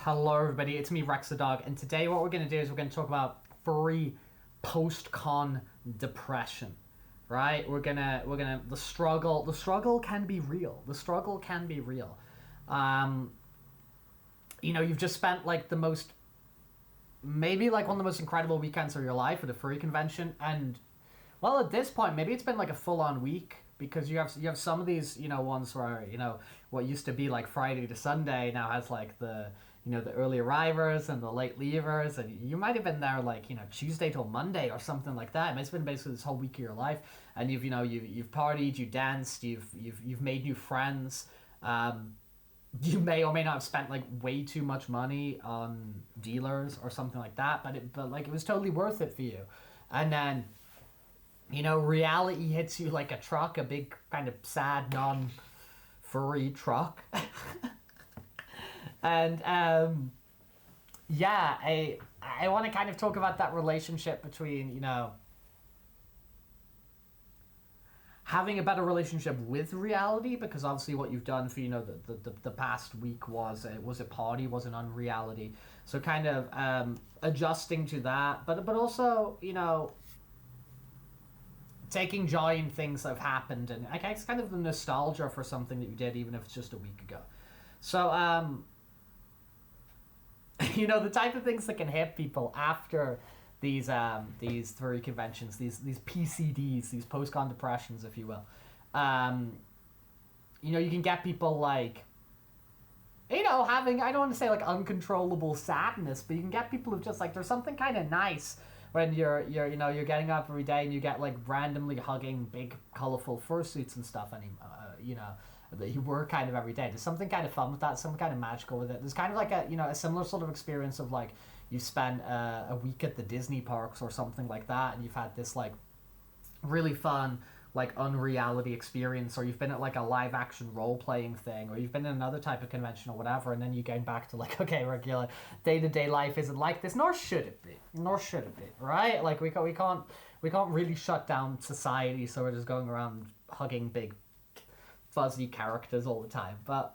Hello, everybody. It's me, Rex the Dog, and today what we're going to do is we're going to talk about furry post-con depression. Right? The struggle can be real. The struggle can be real. You've just spent like maybe like one of the most incredible weekends of your life at a furry convention, and well, at this point, maybe it's been like a full-on week because you have some of these ones where what used to be like Friday to Sunday now has like the early arrivers and the late leavers, and you might have been there like Tuesday till Monday or something like that. It's been basically this whole week of your life, and you've partied, you danced, you've made new friends. You may or may not have spent like way too much money on dealers or something like that, but it was totally worth it for you. And then reality hits you like a truck, a big kind of sad non-furry truck. And I want to kind of talk about that relationship between having a better relationship with reality, because obviously what you've done for the past week was a party, was an unreality. So kind of adjusting to that, but also taking joy in things that have happened, and I guess kind of the nostalgia for something that you did, even if it's just a week ago. So the type of things that can hit people after these furry conventions, these PCDs, these post-con depressions, if you will. You can get people like, having, I don't want to say like uncontrollable sadness, but you can get people who just like, there's something kind of nice when you're getting up every day and you get like randomly hugging big colorful fursuits and stuff, and that you were kind of every day. There's something kind of fun with that, something kind of magical with it. There's kind of like a similar sort of experience of like you spent a week at the Disney parks or something like that, and you've had this like really fun like unreality experience, or you've been at like a live action role playing thing, or you've been in another type of convention or whatever, and then you get back to like, okay, regular day-to-day life isn't like this, nor should it be, right? Like we can't really shut down society, so we're just going around hugging big fuzzy characters all the time. But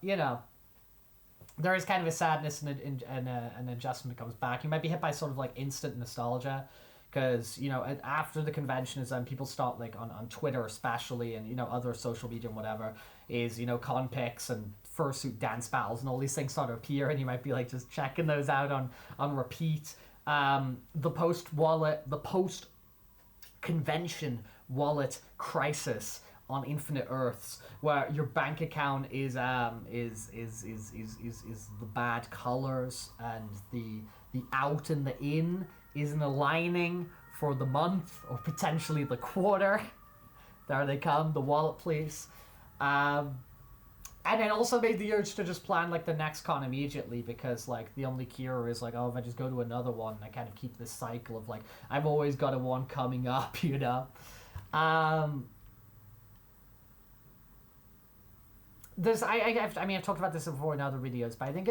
there is kind of a sadness and an adjustment comes back. You might be hit by sort of like instant nostalgia, because after the convention is done, people start like on Twitter especially, and other social media and whatever, is con pics and fursuit dance battles and all these things sort of appear, and you might be like just checking those out on repeat. The post convention wallet crisis on Infinite Earths, where your bank account is the bad colors, and the out and the in isn't aligning for the month or potentially the quarter. There they come, the wallet police. And then also made the urge to just plan like the next con immediately, because like the only cure is like, oh, if I just go to another one, I kind of keep this cycle of like, I've always got a one coming up, I've talked about this before in other videos, but I think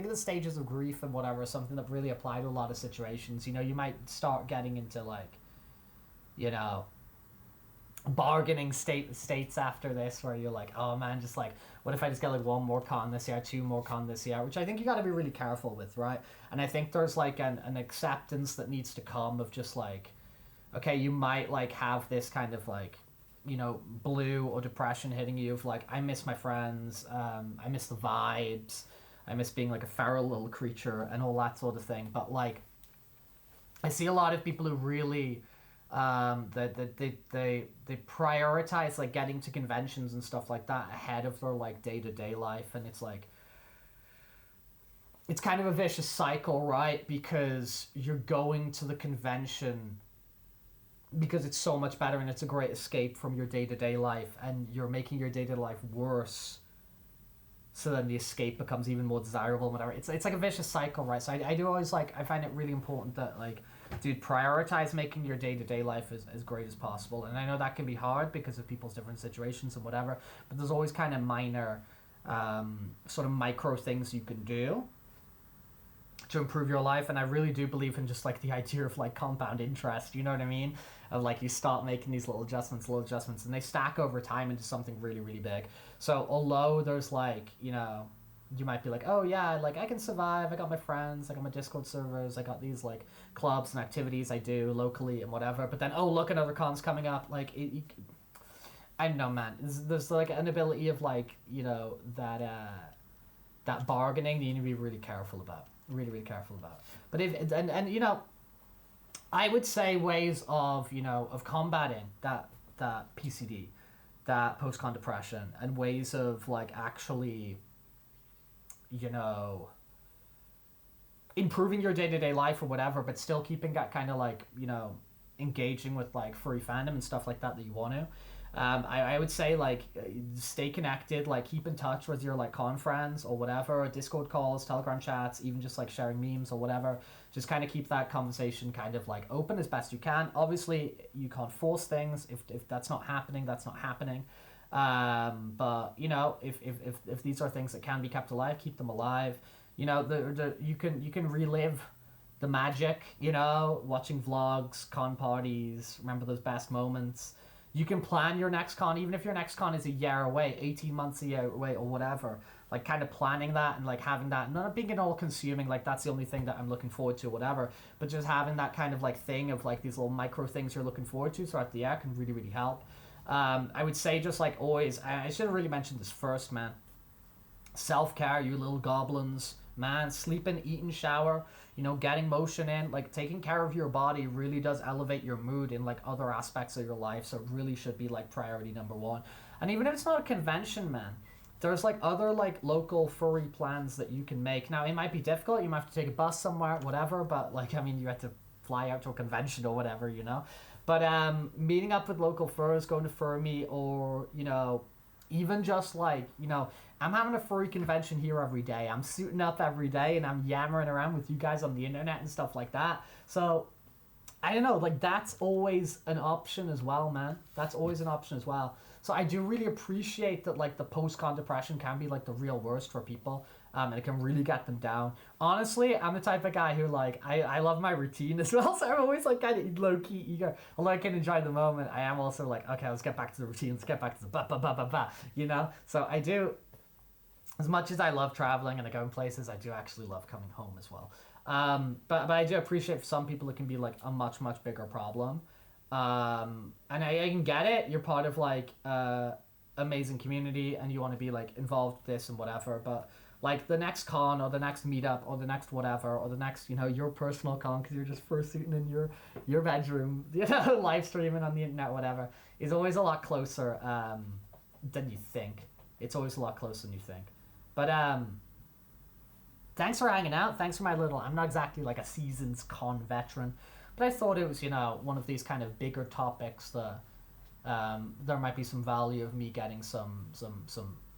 the stages of grief and whatever is something that really apply to a lot of situations. You might start getting into like, bargaining states after this, where you're like, oh man, just like, what if I just get like one more con this year, two more con this year, which I think you got to be really careful with, right? And I think there's like an acceptance that needs to come of just like, okay, you might like have this kind of like, blue or depression hitting you of like, I miss my friends, I miss the vibes, I miss being like a feral little creature and all that sort of thing. But like, I see a lot of people who really they prioritize like getting to conventions and stuff like that ahead of their like day-to-day life, and it's like, it's kind of a vicious cycle, right? Because you're going to the convention because it's so much better and it's a great escape from your day-to-day life, and you're making your day-to-day life worse, so then the escape becomes even more desirable and whatever. It's like a vicious cycle, right? So I do always like, I find it really important that like, dude, prioritize making your day-to-day life as great as possible. And I know that can be hard because of people's different situations and whatever, but there's always kind of minor sort of micro things you can do to improve your life. And I really do believe in just like the idea of like compound interest, you know what I mean? Of like, you start making these little adjustments, and they stack over time into something really, really big. So although there's like, you might be like, oh yeah, like I can survive. I got my friends. I got my Discord servers. I got these like clubs and activities I do locally and whatever. But then, oh look, another con's coming up. Like I don't know, man. There's like an ability of like that that bargaining that you need to be really careful about. Really careful about. But if and I would say ways of of combating that PCD, that post-con depression, and ways of like actually improving your day-to-day life or whatever, but still keeping that kind of like engaging with like furry fandom and stuff like that you want to. I would say like stay connected, like keep in touch with your like con friends or whatever, Discord calls, Telegram chats, even just like sharing memes or whatever. Just kind of keep that conversation kind of like open as best you can. Obviously, you can't force things. If that's not happening, that's not happening. But if these are things that can be kept alive, keep them alive. You can relive the magic. Watching vlogs, con parties, remember those best moments. You can plan your next con, even if your next con is a year away, 18 months a year away, or whatever. Like, kind of planning that and, like, having that, not being all-consuming, like, that's the only thing that I'm looking forward to, whatever. But just having that kind of, like, thing of, like, these little micro things you're looking forward to throughout the year can really, really help. I would say just, like, always, I should have really mentioned this first, man. Self-care, you little goblins. Man, sleeping, eating, shower, getting motion in, like taking care of your body really does elevate your mood in like other aspects of your life. So it really should be like priority number one. And even if it's not a convention, man, there's like other like local furry plans that you can make. Now it might be difficult. You might have to take a bus somewhere, whatever. But like, I mean, you have to fly out to a convention or whatever, But meeting up with local furs, going to Furmy, or even just like I'm having a furry convention here every day. I'm suiting up every day and I'm yammering around with you guys on the internet and stuff like that. So I don't know, like that's always an option as well, man. That's always an option as well. So I do really appreciate that like the post-con depression can be like the real worst for people. And it can really get them down. Honestly, I'm the type of guy who like I love my routine as well, so I'm always like kind of low-key eager. Although I can enjoy the moment, I am also like, okay, let's get back to the routine, let's get back to the So I do, as much as I love traveling and going places, I do actually love coming home as well. But I do appreciate for some people it can be like a much bigger problem. And I can get it. You're part of like amazing community and you want to be like involved with this and whatever, but like the next con or the next meetup or the next whatever or the next your personal con because you're just fursuiting in your bedroom live streaming on the internet, whatever, is always a lot closer than you think. It's always a lot closer than you think. But thanks for hanging out. Thanks for my little, I'm not exactly like a seasoned con veteran, but I thought it was one of these kind of bigger topics that there might be some value of me getting some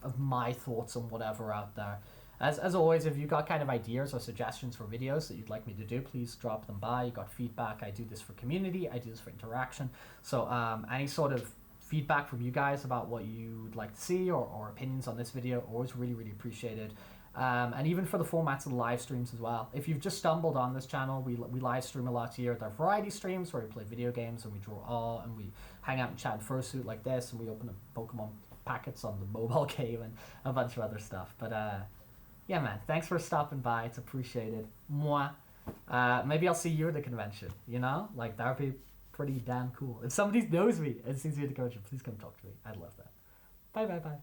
of my thoughts on whatever out there. As always, if you got kind of ideas or suggestions for videos that you'd like me to do, please drop them by. You got feedback. I do this for community. I do this for interaction. So any sort of feedback from you guys about what you'd like to see or opinions on this video, always really appreciated. And even for the formats of the live streams as well. If you've just stumbled on this channel, we live stream a lot here. They're variety streams where we play video games and we draw all and we hang out and chat in fursuit like this, and we open up Pokemon packets on the mobile game and a bunch of other stuff. But yeah, man, thanks for stopping by. It's appreciated. Mwah. Maybe I'll see you at the convention, Like, that would be pretty damn cool. If somebody knows me and sees me at the convention, please come talk to me. I'd love that. Bye.